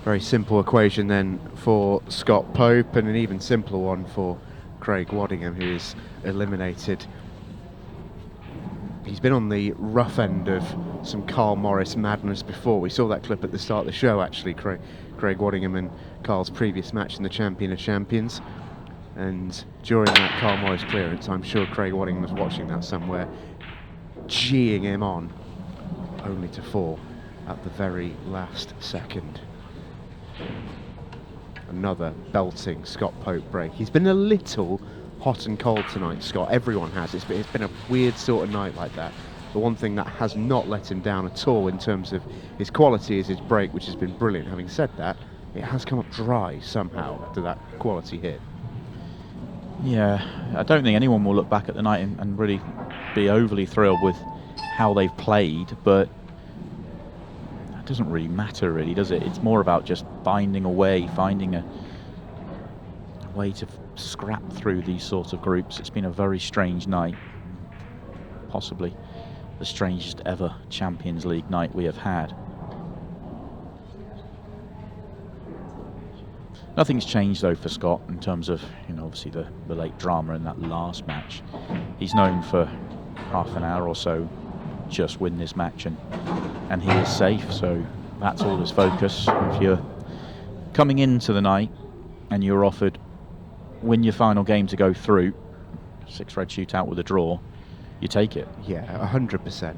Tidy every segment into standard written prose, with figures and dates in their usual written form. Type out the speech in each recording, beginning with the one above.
Very simple equation then for Scott Pope, and an even simpler one for Craig Waddingham, who is eliminated. He's been on the rough end of some Carl Morris madness before. We saw that clip at the start of the show, actually, Craig Waddingham and Carl's previous match in the Champion of Champions. And during that Carl Morris clearance, I'm sure Craig Waddingham was watching that somewhere, geeing him on, only to fall at the very last second. Another belting Scott Pope break. He's been a little hot and cold tonight, Scott. Everyone has. It's been a weird sort of night like that. The one thing that has not let him down at all in terms of his quality is his break, which has been brilliant. Having said that, it has come up dry somehow after that quality hit. Yeah, I don't think anyone will look back at the night and really be overly thrilled with how they've played, but that doesn't really matter, really, does it? It's more about just finding a way, finding a way to scrap through these sorts of groups. It's been a very strange night, possibly the strangest ever Champions League night we have had. Nothing's changed though for Scott in terms of, obviously the late drama in that last match. He's known for half an hour or so, just win this match and he is safe, so that's all his focus. If you're coming into the night and you're offered win your final game to go through, 6 red shootout with a draw, you take it. Yeah, 100%.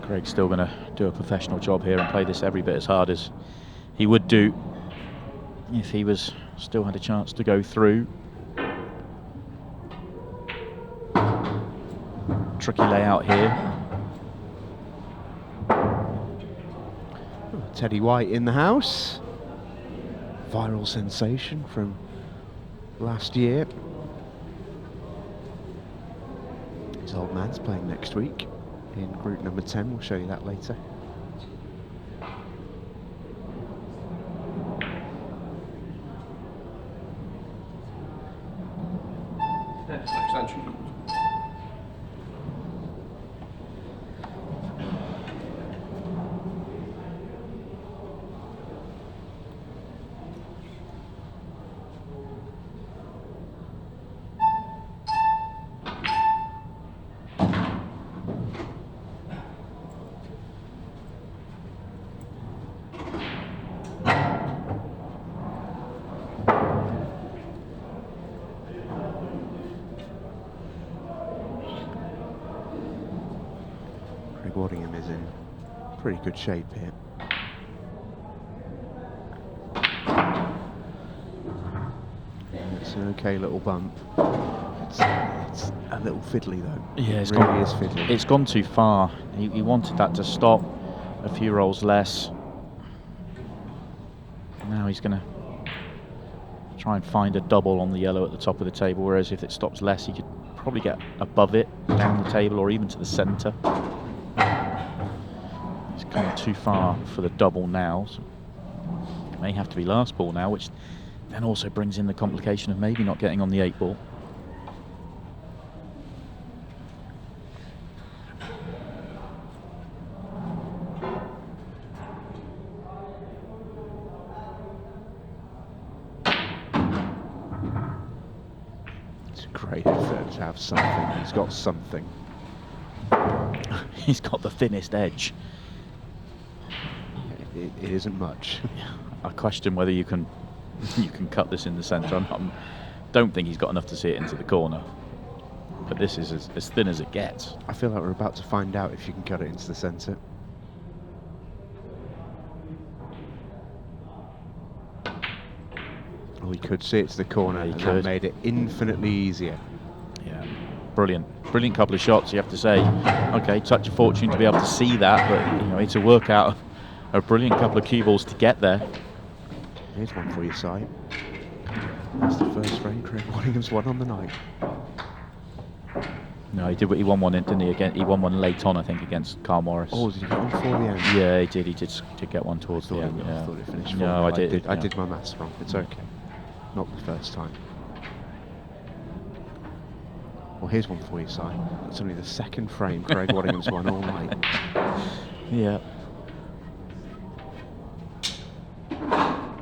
Craig's still going to do a professional job here and play this every bit as hard as he would do if he still had a chance to go through. Tricky layout here. Teddy White in the house. Viral sensation from last year. His old man's playing next week in group number 10, we'll show you that later. Extension. Waddingham is in pretty good shape here. It's an okay little bump. It's a little fiddly though. Yeah, it really is fiddly. It's gone too far. He wanted that to stop a few rolls less. Now he's going to try and find a double on the yellow at the top of the table, whereas if it stops less, he could probably get above it, down the table, or even to the centre. He's gone too far for the double now. So it may have to be last ball now, which then also brings in the complication of maybe not getting on the 8 ball. It's a great effort to have something. He's got something. He's got the thinnest edge. It isn't much. I question whether you can cut this in the centre. I don't think he's got enough to see it into the corner. But this is as thin as it gets. I feel like we're about to find out if you can cut it into the centre. Well, he could see it to the corner, and that made it infinitely easier. Yeah, brilliant brilliant couple of shots, you have to say. Okay, touch of fortune to be able to see that, but you know, it's a workout, a brilliant couple of cue balls to get there. Here's one for your side. That's the first frame Craig Waddingham's won on the night. No, he won one, didn't he? Again, he won one late on, I think, against Carl Morris. Oh, did he get one before the end? Yeah, he did. He did get one towards the end. I thought it finished. No, I did. I did my maths wrong. It's okay. Not the first time. Well, here's one for you, Si. That's only the second frame Craig Waddingham's won all night. Yeah. Yeah,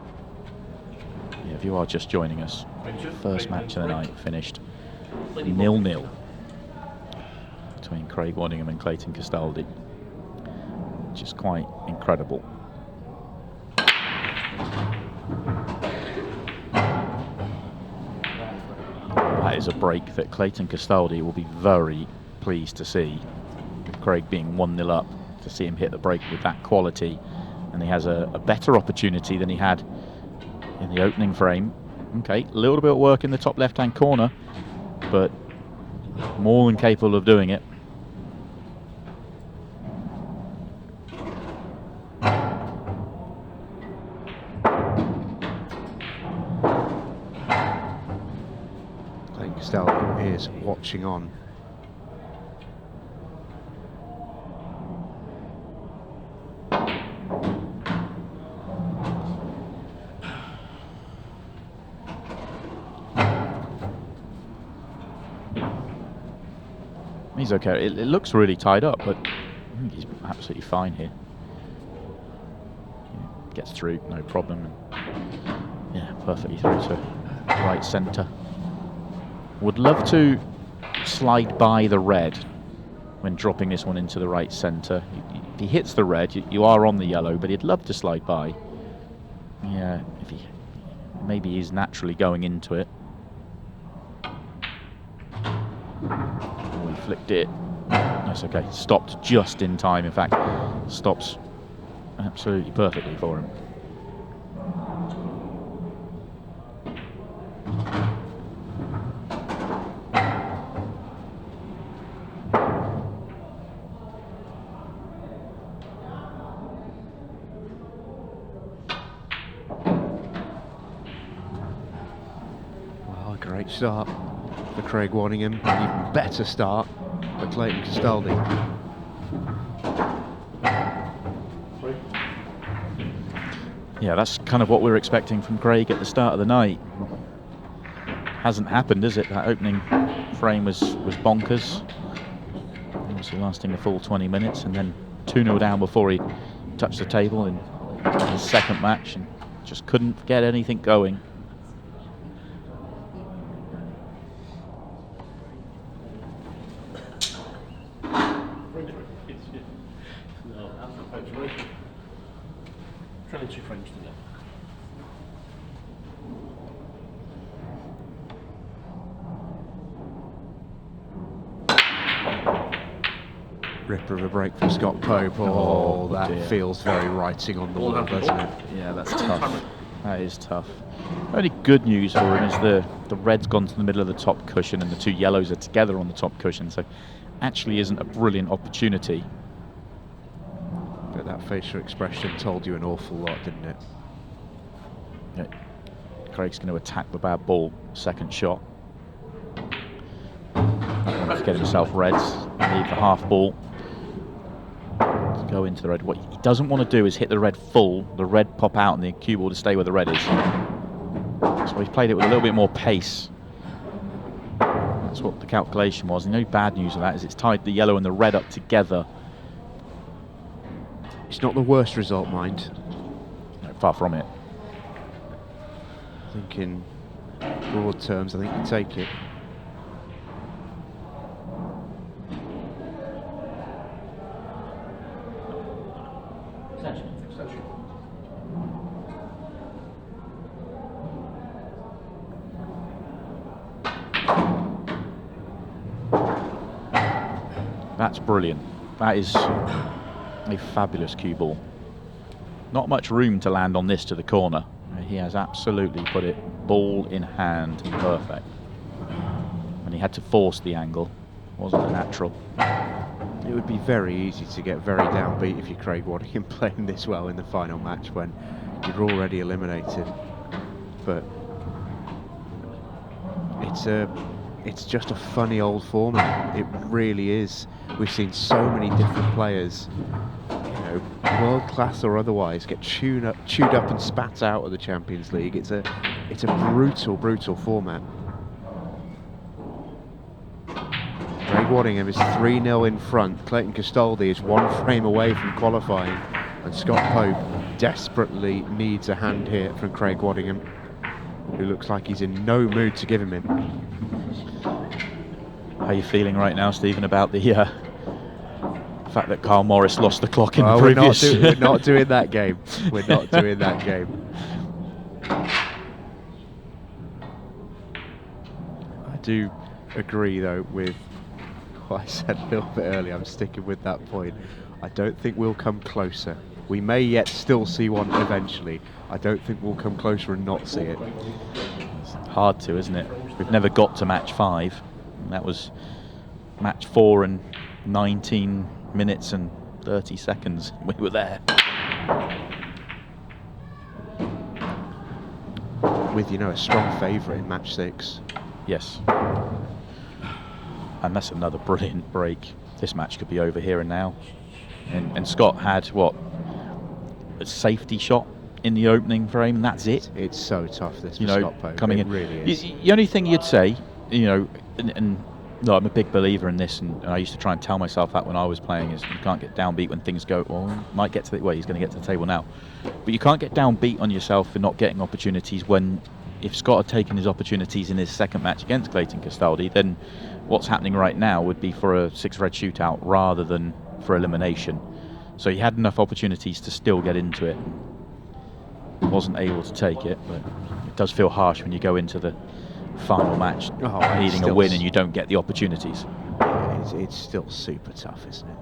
if you are just joining us, first match of the night finished 0-0 between Craig Waddingham and Clayton Castaldi, which is quite incredible. That is a break that Clayton Castaldi will be very pleased to see. Craig being 1-0 up, to see him hit the break with that quality, and he has a better opportunity than he had in the opening frame. Okay, a little bit of work in the top left-hand corner, but more than capable of doing it. Clayton Castaldi is watching on. He's okay. It looks really tied up, but I think he's absolutely fine here. Yeah, gets through, no problem. Yeah, perfectly through to right centre. Would love to slide by the red when dropping this one into the right centre. If he hits the red, you are on the yellow, but he'd love to slide by. Yeah, maybe he's naturally going into it. Flicked it. That's okay. Stopped just in time. In fact, stops absolutely perfectly for him. Well, a great start for Craig Waddingham. An even better start for Clayton Castaldi. Yeah, that's kind of what we were expecting from Craig at the start of the night. Hasn't happened, is it? That opening frame was bonkers. Obviously lasting a full 20 minutes, and then 2-0 down before he touched the table in his second match, and just couldn't get anything going. Ripper of a break from Scott Pope. Oh, that dear. feels very writing on the wall, doesn't it? Yeah, that's tough. That is tough. Only good news for him is the red's gone to the middle of the top cushion and the two yellows are together on the top cushion, so actually isn't a brilliant opportunity. But that facial expression told you an awful lot, didn't it? Yeah. Craig's going to attack the bad ball, second shot. Get himself reds, leave the half ball. Go into the red. What he doesn't want to do is hit the red full, the red pop out and the cue ball to stay where the red is. So he's played it with a little bit more pace. That's what the calculation was. And the only bad news of that is it's tied the yellow and the red up together. It's not the worst result, mind. No, far from it. I think in broad terms, I think you take it. That's brilliant. That is a fabulous cue ball. Not much room to land on this to the corner. He has absolutely put it ball in hand perfect. And he had to force the angle. Wasn't a natural. It would be very easy to get very downbeat if you're Craig Waddingham playing this well in the final match when you're already eliminated. But it's just a funny old format. It really is. We've seen so many different players, world class or otherwise, get chewed up and spat out of the Champions League. It's a brutal format. Craig Waddingham is 3-0 in front. Clayton Castaldi is 1 frame away from qualifying, and Scott Pope desperately needs a hand here from Craig Waddingham, who looks like he's in no mood to give him in. How are you feeling right now, Stephen, about the fact that Carl Morris lost the clock in the we're previous... we're not doing that game. We're not doing that game. I do agree, though, with what I said a little bit earlier. I'm sticking with that point. I don't think we'll come closer. We may yet still see one eventually. I don't think we'll come closer and not see it. It's hard to, isn't it? We've never got to match 5. That was match 4 and 19 minutes and 30 seconds. We were there. With, a strong favourite in match 6. Yes. And that's another brilliant break. This match could be over here and now. And Scott had, a safety shot in the opening frame, and that's it. It's so tough, this for Scott Pope. Coming in. Really is. The only thing you'd say, and no, I'm a big believer in this, and I used to try and tell myself that when I was playing, is you can't get downbeat when things go, might get to the way, he's going to get to the table now. But you can't get downbeat on yourself for not getting opportunities when, if Scott had taken his opportunities in his second match against Clayton Castaldi, then what's happening right now would be for a 6-red shootout rather than for elimination. So he had enough opportunities to still get into it. Wasn't able to take it, but it does feel harsh when you go into the final match needing a win and you don't get the opportunities. Yeah, it's still super tough, isn't it?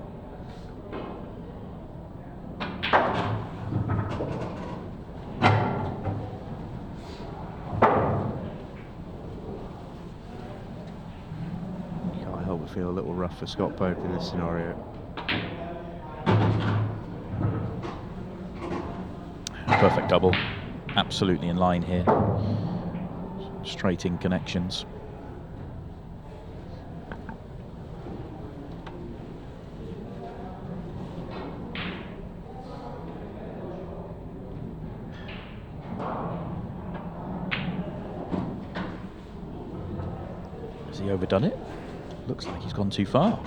Can't help but feel a little rough for Scott Pope in this scenario. Perfect double, absolutely in line here. Straight in connections. Has he overdone it? Looks like he's gone too far.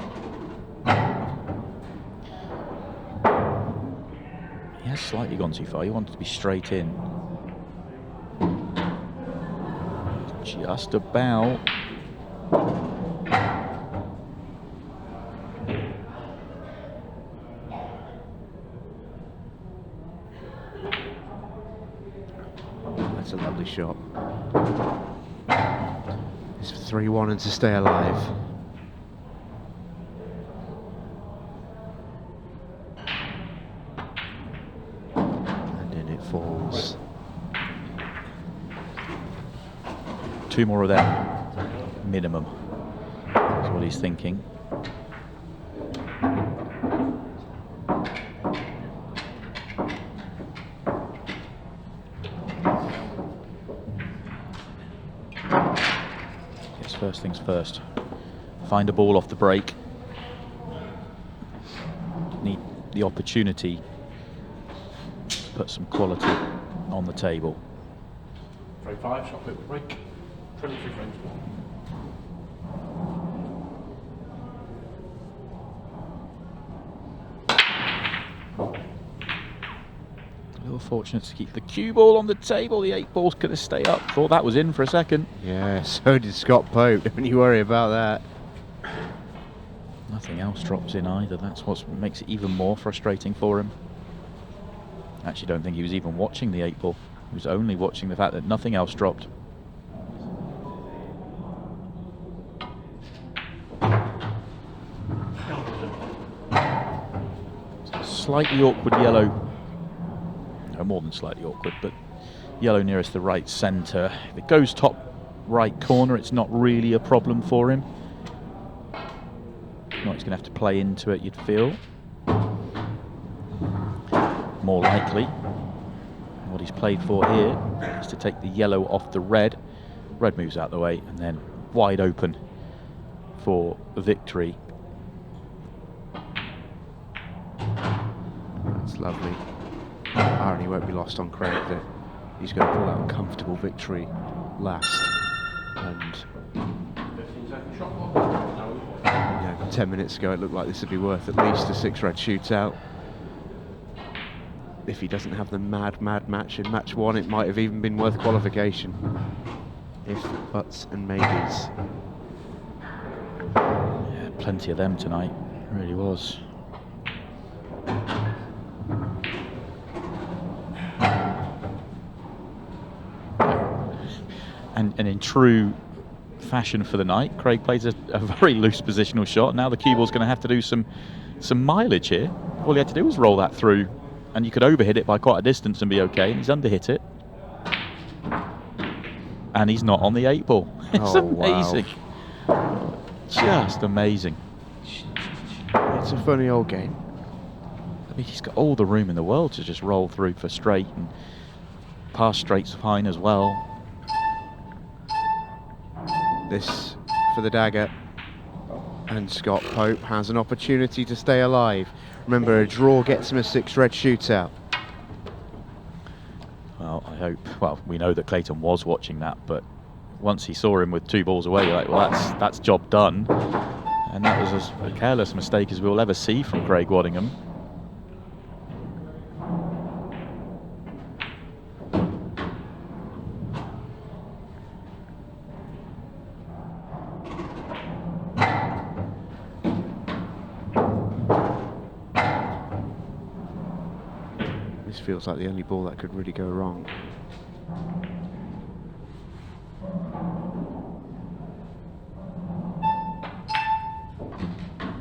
He has slightly gone too far. He wanted to be straight in. Just about. That's a lovely shot. It's for 3-1 and to stay alive. And in it falls. 2 more of them, minimum. That's what he's thinking. Yes, first things first. Find a ball off the break. Need the opportunity to put some quality on the table. Frame 5, shot put break. 23 frames. A little fortunate to keep the cue ball on the table. The 8 balls could have stayed up. Thought that was in for a second. Yeah, so did Scott Pope. Don't you worry about that. Nothing else drops in either. That's what makes it even more frustrating for him. Actually, don't think he was even watching the 8 ball. He was only watching the fact that nothing else dropped. Slightly awkward yellow. No, more than slightly awkward, but yellow nearest the right centre. If it goes top right corner, it's not really a problem for him. not, he's going to have to play into it, you'd feel. More likely, what he's played for here is to take the yellow off the red. Red moves out the way, and then wide open for victory. That's lovely. Irony won't be lost on Craig that he's going to pull out a comfortable victory last. And 15-second shot clock. 10 minutes ago it looked like this would be worth at least a 6-red shootout. If he doesn't have the mad match in match 1, it might have even been worth qualification. If buts and maybes. Yeah, plenty of them tonight, it really was. And in true fashion for the night, Craig plays a very loose positional shot. Now the cue ball's going to have to do some mileage here. All he had to do was roll that through, and you could overhit it by quite a distance and be okay, and he's underhit it. And he's not on the 8 ball. It's amazing. Wow. Just amazing. It's a funny old game. I mean, he's got all the room in the world to just roll through for straight and pass straights fine as well. This for the dagger, and Scott Pope has an opportunity to stay alive. Remember, a draw gets him a 6-red shootout. Well, I hope. Well, we know that Clayton was watching that, but once he saw him with 2 balls away, you're like, well, that's job done. And that was as careless mistake as we'll ever see from Craig Waddingham. Feels like the only ball that could really go wrong.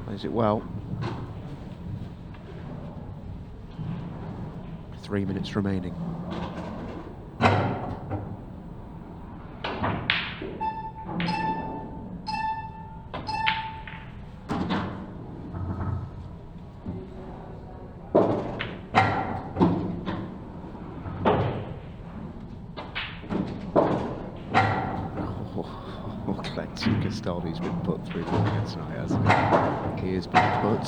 Plays it well. 3 minutes remaining. Castaldi's been put through the ringer tonight, hasn't he? He has been put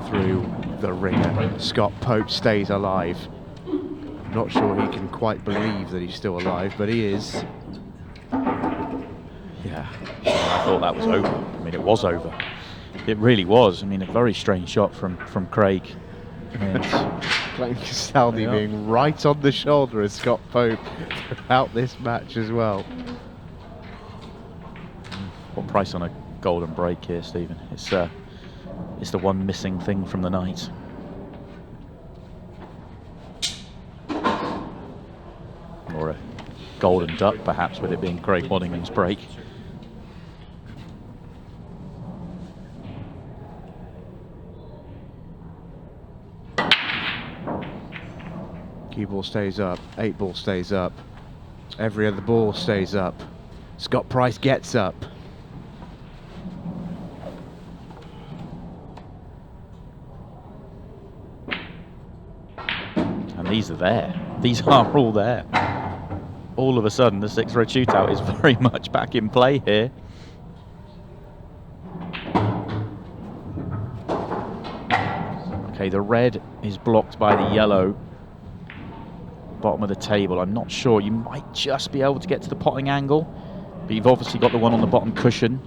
through the ringer. Scott Pope stays alive. I'm not sure he can quite believe that he's still alive, but he is. Yeah, I thought that was over. I mean, it was over. It really was. I mean, a very strange shot from Craig. Clayton Castaldi being right on the shoulder of Scott Pope throughout this match as well. What price on a golden break here, Stephen? It's the one missing thing from the night. Or a golden duck, perhaps, with it being Craig Waddingham's break. Cue ball stays up, 8 ball stays up, every other ball stays up. Scott Price gets up. These are there. These are all there. All of a sudden, the 6-red shootout is very much back in play here. Okay, the red is blocked by the yellow. Bottom of the table. I'm not sure. You might just be able to get to the potting angle, but you've obviously got the one on the bottom cushion.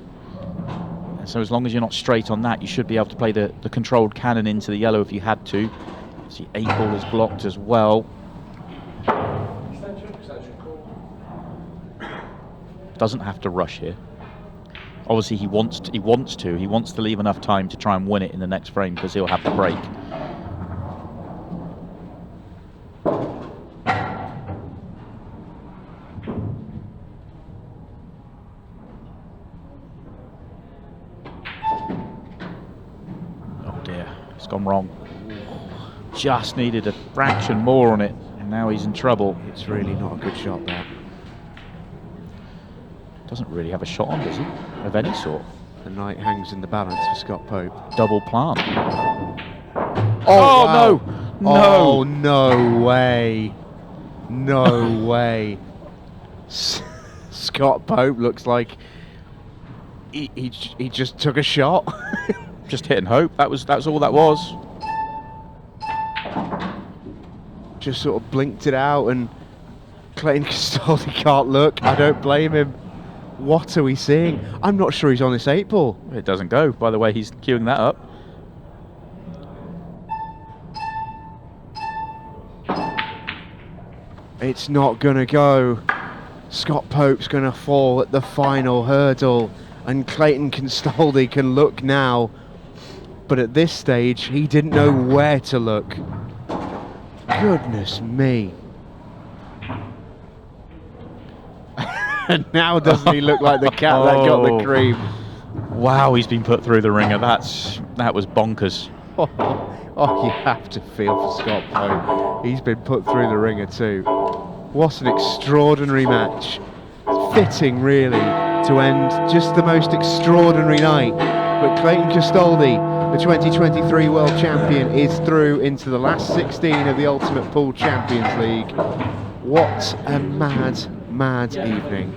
And so as long as you're not straight on that, you should be able to play the controlled cannon into the yellow if you had to. The 8 ball is blocked as well. Doesn't have to rush here. Obviously, he wants to leave enough time to try and win it in the next frame because he'll have the break. Oh dear, it's gone wrong. Just needed a fraction more on it, and now he's in trouble. It's really not a good shot there. Doesn't really have a shot on, does he? Of any sort. The knight hangs in the balance for Scott Pope. Double plant. Oh, wow. no! No! Oh, no way! No way! Scott Pope looks like he just took a shot. Just hit and hope. That's all that was. Just sort of blinked it out, and Clayton Castaldi can't look. I don't blame him. What are we seeing? I'm not sure he's on this 8 ball. It doesn't go, by the way he's queuing that up. It's not going to go. Scott Pope's going to fall at the final hurdle, and Clayton Castaldi can look now. But at this stage, he didn't know where to look. Goodness me. And now doesn't he look like the cat that got the cream? Wow, he's been put through the ringer. That was bonkers. Oh, you have to feel for Scott Pope. He's been put through the ringer too. What an extraordinary match. Fitting, really, to end just the most extraordinary night. But Clayton Castaldi, the 2023 World Champion, is through into the last 16 of the Ultimate Pool Champions League. What a mad evening.